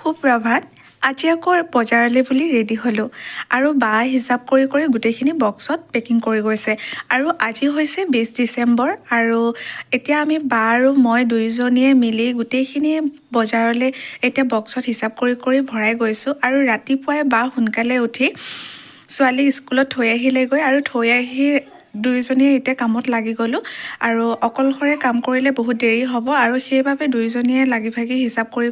সুপ্ৰভাত। আজি আকৌ বজাৰলৈ বুলি ৰেডি হ'লোঁ আৰু বা হিচাপ কৰি গোটেইখিনি বক্সত পেকিং কৰি গৈছে। আৰু আজি হৈছে 20 ডিচেম্বৰ আৰু এতিয়া আমি বা আৰু মই দুয়োজনীয়ে মিলি গোটেইখিনি বজাৰলৈ এতিয়া বক্সত হিচাপ কৰি ভৰাই গৈছোঁ। আৰু ৰাতিপুৱাই বা সোনকালে উঠি ছোৱালীক স্কুলত থৈ আহিলেগৈ আৰু থৈ আহি দুয়োজনীয়ে এতিয়া কামত লাগি গ'লোঁ। আৰু অকলশৰে কাম কৰিলে বহুত দেৰি হ'ব আৰু সেইবাবে দুয়োজনীয়ে লাগি ভাগি হিচাপ কৰি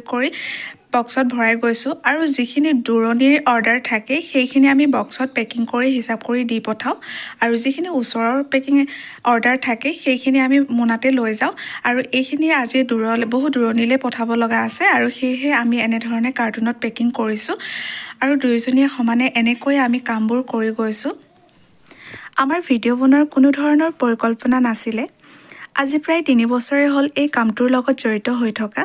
বক্সত ভৰাই গৈছোঁ। আৰু যিখিনি দূৰণিৰ অৰ্ডাৰ থাকে সেইখিনি আমি বক্সত পেকিং কৰি হিচাপ কৰি দি পঠাওঁ। আৰু যিখিনি ওচৰৰ পেকিং অৰ্ডাৰ থাকে সেইখিনি আমি মোনাতে লৈ যাওঁ। আৰু এইখিনি আজি বহু দূৰণিলৈ পঠাব লগা আছে আৰু সেয়েহে আমি এনেধৰণে কাৰ্টুনত পেকিং কৰিছোঁ। আৰু দুয়োজনীয়ে সমানে এনেকৈ আমি কামবোৰ কৰি গৈছোঁ। আমাৰ ভিডিঅ' বনোৱাৰ কোনো ধৰণৰ পৰিকল্পনা নাছিলে। আজি প্ৰায় 3 বছৰে হ'ল এই কামটোৰ লগত জড়িত হৈ থকা,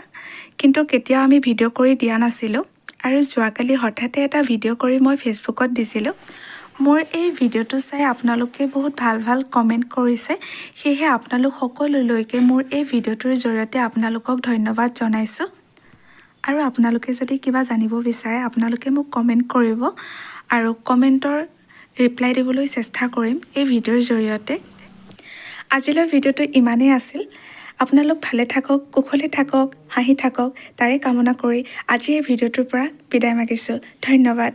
কিন্তু কেতিয়াও আমি ভিডিঅ' কৰি দিয়া নাছিলোঁ। আৰু যোৱাকালি হঠাতে এটা ভিডিঅ' কৰি মই ফেচবুকত দিছিলোঁ। মোৰ এই ভিডিঅ'টো চাই আপোনালোকে বহুত ভাল কমেণ্ট কৰিছে, সেয়েহে আপোনালোক সকলোলৈকে মোৰ এই ভিডিঅ'টোৰ জৰিয়তে আপোনালোকক ধন্যবাদ জনাইছোঁ। আৰু আপোনালোকে যদি কিবা জানিব বিচাৰে আপোনালোকে মোক কমেণ্ট কৰিব আৰু কমেণ্টৰ ৰিপ্লাই দিবলৈ চেষ্টা কৰিম এই ভিডিঅ'ৰ জৰিয়তে। আজিলৈ ভিডিঅ'টো ইমানেই আছিল। আপোনালোক ভালে থাকক, কুশলে থাকক, হাঁহি থাকক, তাৰে কামনা কৰি আজি এই ভিডিঅ'টোৰ পৰা বিদায় মাগিছোঁ। ধন্যবাদ।